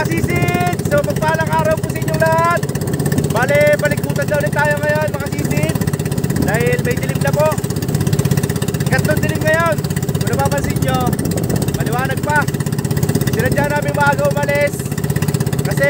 sisid! So magpalang araw po sa inyong lahat. Bale, balikutan daw ulit tayo ngayon mga sisid. Dahil may dilim na po. Ikatlong dilim ngayon. Kung napapansin nyo, maliwanag pa. Sinadya namin maaga umalis. Kasi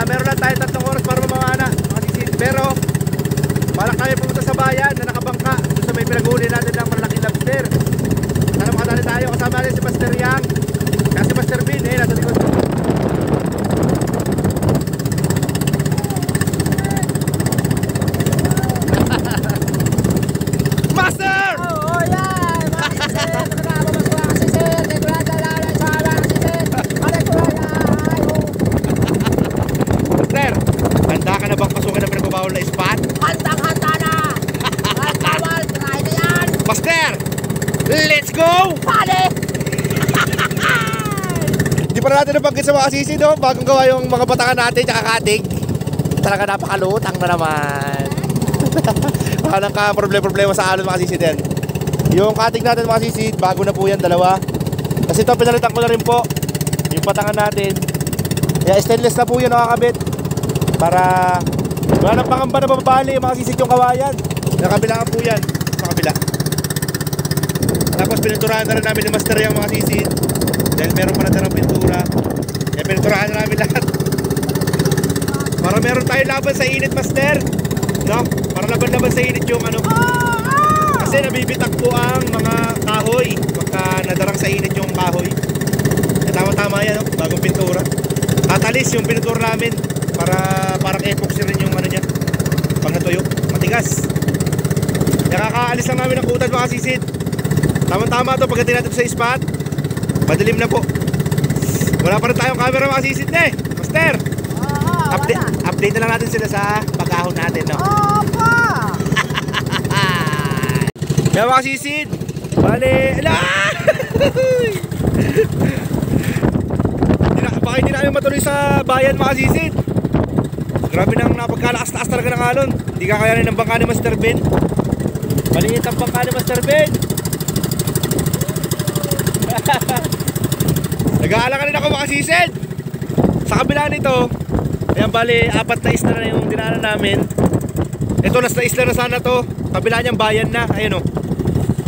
meron lang tayo 3 oras para mamamana mga sisid. Pero balak kami pumunta sa bayan na nakabangka doon sa may pinag-uli natin ng malaking lobster. Sana makadali tayo. Kasama natin si Master Yang. Kasi Master Bin, nasa likod. Master! Oh, yan! Master! Master, handa ka na bang pasukan ng pinagbabawal na spot? Handa na! Bawal, try na yan! Master! Let's go! Pali! Di pa natin nabanggit sa mga sisi, no? Bagong gawa yung mga batangan natin tsaka katig. Talaga napakalutang na naman. Walang ka problema sa alon mga sisi din. Yung katig natin mga sisi, bago na po yan, 2. Kasi ito pinalitan ko na rin po yung batangan natin. Kaya stainless na po yun nakakabit. Para wala nang pangamba na mababali yung mga sisi yung kawayan. Nakabilaan po yan sa kabila. Tapos pininturahan na rin namin ni Master yung mga sisi. Dahil meron pa na ng pintura. Kaya pininturahan na namin lahat. Para meron tayo laban sa init, Master. No? Para laban sa init yung ano. Kasi nabibitak po ang mga kahoy pagka nadarang sa init yung kahoy. Tama-tama yan, no? Bagong pintura. Tatalis yung pintura namin. Para parang epoxy rin yung ano niya. Pag natuyo, matigas. Nakakaalis lang namin ng kutan mga sisid. Tama-tama to pagdating natin sa spot. Madilim na po. Wala pa rin tayong camera mga sisid na eh. Master, update na lang natin sila sa pag-ahon natin, no? Opo! Kaya mga sisid, bale, baka hindi namin matuloy sa bayan mga sisid. Grabe nang napagkalakas-lakas talaga ng alon. Hindi kakayanin ng bangka ni Master Ben. Maliit ang bangka ni Master Ben. Nag-aalala rin ako mga sisid. Sa kabila nito, ayan bali, 4 na isla na yung dinaanan namin. Ito last na isla na sana to. Kabila niyang bayan na, ayun o.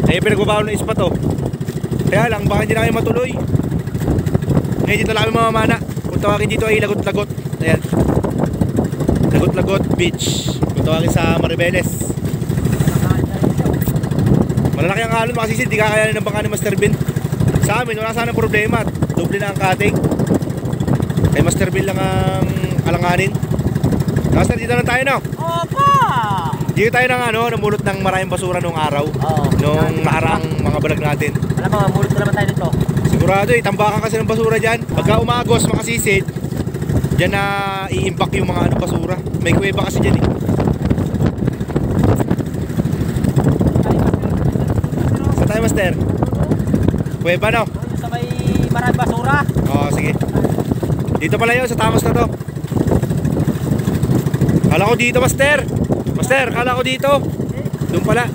Ayun pinagbabawal na ispa to. Kaya lang, baka hindi na kayo matuloy. Ngayon dito lang kami mamamana. Kung tawagin dito ay Lagot-Lagot. Ayan, Lagot-Lagot Beach. Kung tawagin sa Maribeles. Malalaki ang alon mga sisid. Di kakayanin ng bangka ni Master Ben. Sa amin, wala sana problema. Doble na ang kating. Kay Master Ben lang ang alanganin. Master, dito na tayo, no? Opo! Dito tayo namulot ng maraming basura nung araw. Nung nakarang mga balag natin. Alam mo, mulot na naman tayo dito. Sigurado tambakan kasi ng basura dyan. Pagka umagos mga sisid, dyan na i-impact yung mga basura. May kuweba kasi dyan eh. Saan tayo, Master? Kuweba, no? Sa may maraming basura. Oo, sige. Dito pala yun, sa tamos na to. Kala ko dito, Master. Master, kala ko dito. Doon pala.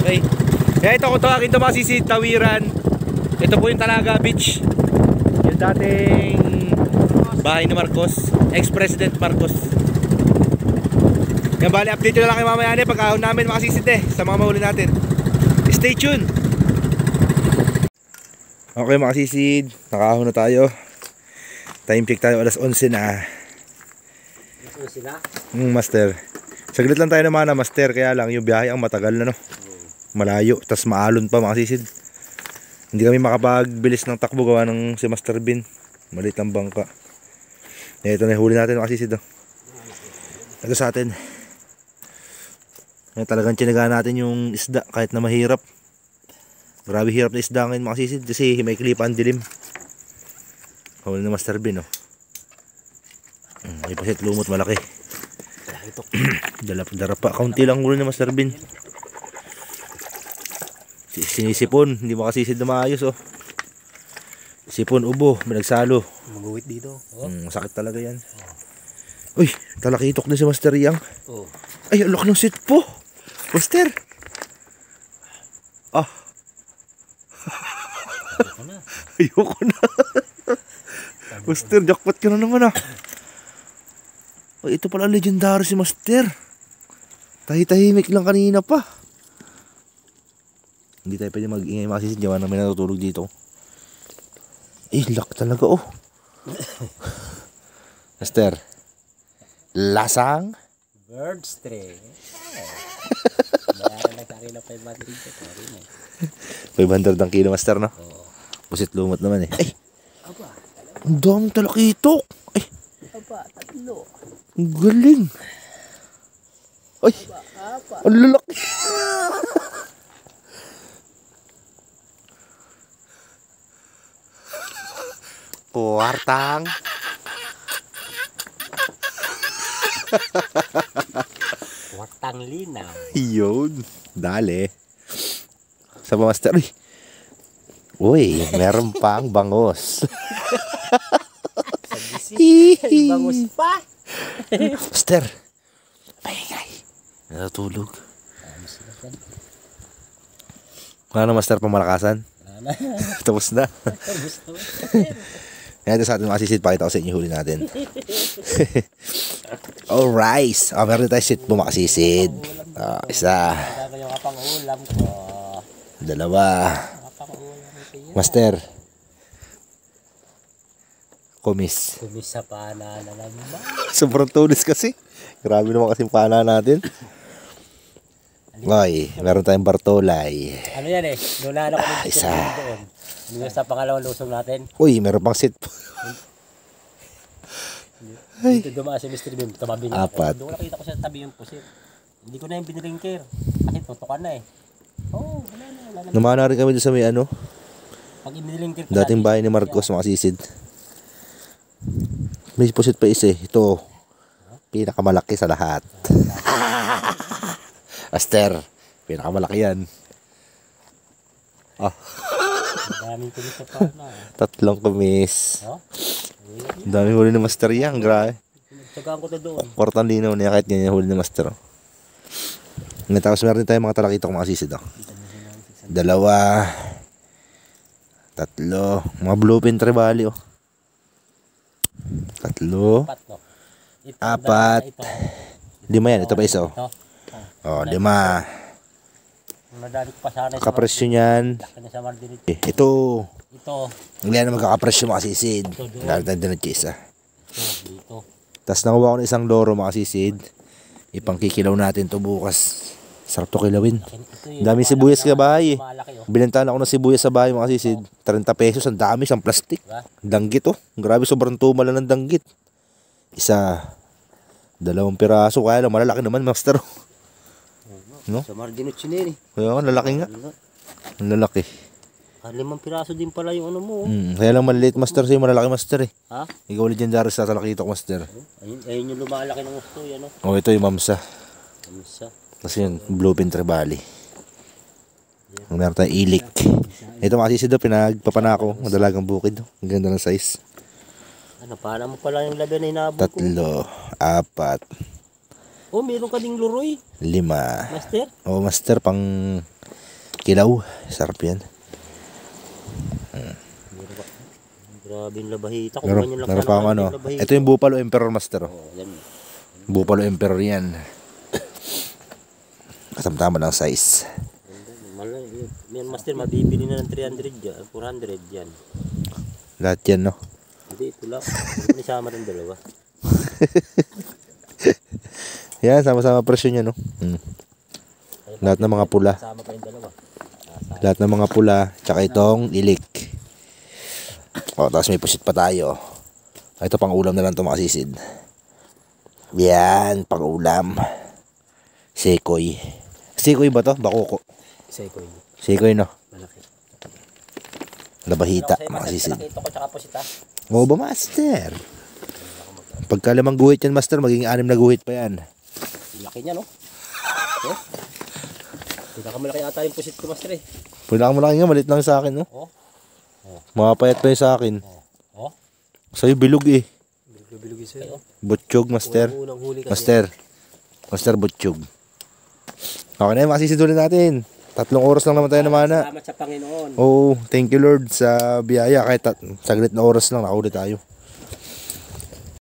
Okay. Kaya ito, kung tawagin ito mga sisid, Tawiran. Ito po yung Talaga Beach. Yung dating bahay ni Marcos, ex-president Marcos. Kaya bali, update nyo na lang kayo mamaya na pag-ahon namin mga sisid sa mga mahuli natin. Stay tuned. Okay mga sisid, nakaahon na tayo. Time check tayo, alas 11 na. Alas 11 na? Master, saglit lang tayo naman na Master. Kaya lang yung biyahe ang matagal na, no? Malayo, tas maalon pa mga sisid. Hindi kami makapagbilis ng takbo gawa ng si Master Ben. Maliit ang bangka. Ito na huli natin mga sisid, oh. Ito sa atin. Talagang tinagaan natin yung isda kahit na mahirap. Grabe hirap na isda ngayon mga sisid kasi may klipa ang dilim. Huli na Master Ben, oh. May pasit lumot malaki. Dala pa. Kaunti lang huli na Master Ben. Sinisipon, hindi makasisid na maayos, oh. Sipon, ubo, may nagsalo. Maguwit dito. Masakit talaga yan. Uy, talakitok din si Master Yang. Ay, alok ng sitpo. Master. Ayoko na. Master, jackpot ka na naman ah. Ay, ito pala legendary si Master. Tahimik lang kanina pa. Hindi tayo pwede mag-ingay mga sisid. Gawa na may natutulog dito. Eh, lock talaga oh. Master, lasang? Bird string. Bayaran lang sa akin na 500 dito. 500 ang kilo, Master, no? Oo. Pusit lumot naman eh. Ay, Aba, ang daming talakitok. Ay, aba, tatlo. ang galing. Ay, Aba. ang lalaki. Kuwartang. Watang linaw. Yun. Dali. Sa mga Master. Uy, meron pang bangos. Sa bisi. Bangus pa. Master. Maingay. Natutulog. Wala na, Master, pamalakasan. Tapos na. Gusto mo. Yan sa ating mga sisid. Pakita ko sa inyo huli natin. Alright. Meron tayo sit po makasisid. Isa. Ito yung kapang ulam ko. Dalawa. Kapang ulam ito yun. Master. Kumis. Kumisa pa na naman. Sobrang tulis kasi. Grabe naman kasing pana natin. Ay, meron tayong Bartolay. Ano yan eh? Nunala ko ng Isa. doon. Yung sa pangalawang lusong natin. Uy, meron pang sit. Dito dumaan si Mr. Bim. Tumabi na Apat. ako. Doon nakita ko sa tabi yung pusit. Hindi ko na yung binilingker. Kasi tutukan na eh. Oo, wala na. Wala na. Namana rin kami doon sa may ano. Pag binilingker ko Dating bahay ni Marcos, mga sisid. May pusit pa isa eh. Ito. Pinakamalaki sa lahat. Aster. Pinakamalaki yan. Maraming kumisa pa na. Tatlong kumis. Oh? Ang daming huli ni Master yan. Grabe. Tsagaan ko to doon. Portang linaw niya kahit ganyan huli ni Master. Oh. Ngayon, tapos meron din tayong mga talakito kung makasisid. Oh. Dalawa. Tatlo. Mga bluefin trevally. Oh. Tatlo. Apat no. Ito, Apat. Ito. Lima yan. Ito pa isa. Oh. Ito. Oh, lima. Nadali ko pa sana. Kakapresyo niyan. Laki na sa Mardirit. Ito. Ito. Hindi na magkakapresyo makasisid. Ito doon. Lalo tayo din isa. Ito. Dito. Tapos nanguha ko ng isang loro makasisid. Ipangkikilaw natin to bukas. Sarap to kilawin. Ito Ang daming sibuyas ka bahay. Malaki oh. Binentahan ako ng sibuyas sa bahay makasisid. 30 pesos. Ang dami. Isang plastic. Diba? Danggit oh. Grabe, sobrang tumal ng danggit. Isa. 2 piraso. Kaya lang malalaki naman, Master. No? Sa Mardirit yun eh. Kaya nga, lalaki nga. Ang lalaki. 5 piraso din pala yung ano mo. Kaya lang maliliit, Master. Sa'yo malalaki, Master eh. Ha? Ikaw legendary sa talakito ko, Master. Ayun yung lumalaki ng gusto yan oh. Oh, ito yung mamsa. Kumisa. Kasi yun, bluefin trevally. Meron tayong ilik. Ito makasisid daw, pinagpapanako. Madalagang bukid. Ang ganda ng size. Ano, paano mo pala yung labi na hinabog ko? 3, 4, Oh, meron ka ding luroy, 5. Master. Oh, Master, pang kilaw. Sarap yan. Grabe yung labahita. Kung Meron, ganyan lang meron sana pa ang ang ano. labahita. Ito yung Buffalo Emperor, Master. Oh. Oh, yan. Buffalo Emperor yan. Katamtama ng size. Malay. Yan, Master, mabibili na ng 300 yan. 400 yan. Lahat yan, no? Hindi, ito lang. Hindi sama ng dalawa. Yan, sama-sama presyo niya, no? Lahat ng mga pula. Sama pa yung dalawa. Lahat ng mga pula. Tsaka itong ilik. O, tapos may pusit pa tayo. Ito, pang ulam na lang ito makasisid. Yan, pang ulam. Sekoy. Sekoy ba to? Bakuko. Sekoy. Sekoy, no? Malaki. Labahita, Ano, makasisid. Nakita ko tsaka pusita. Oo ba, Master? Pagka lamang guhit yan, Master, magiging 6 na guhit pa yan. Laki niya, no? Eh? Pinakamalaki ata yung pusit ko, Master eh. Pinakamalaki nga, malit lang sa akin, no? Oh. Mapayat pa yun sa akin. Oh. Sa'yo, bilog eh. Bilog-bilog sa'yo. Butchog, Master. Unang huli kasi. Master, butchog. Okay na yun, makasisidulin natin. 3 oras lang naman tayo namana. Salamat sa Panginoon. Oh, thank you Lord sa biyaya. Kahit saglit na oras lang, nakaulit tayo.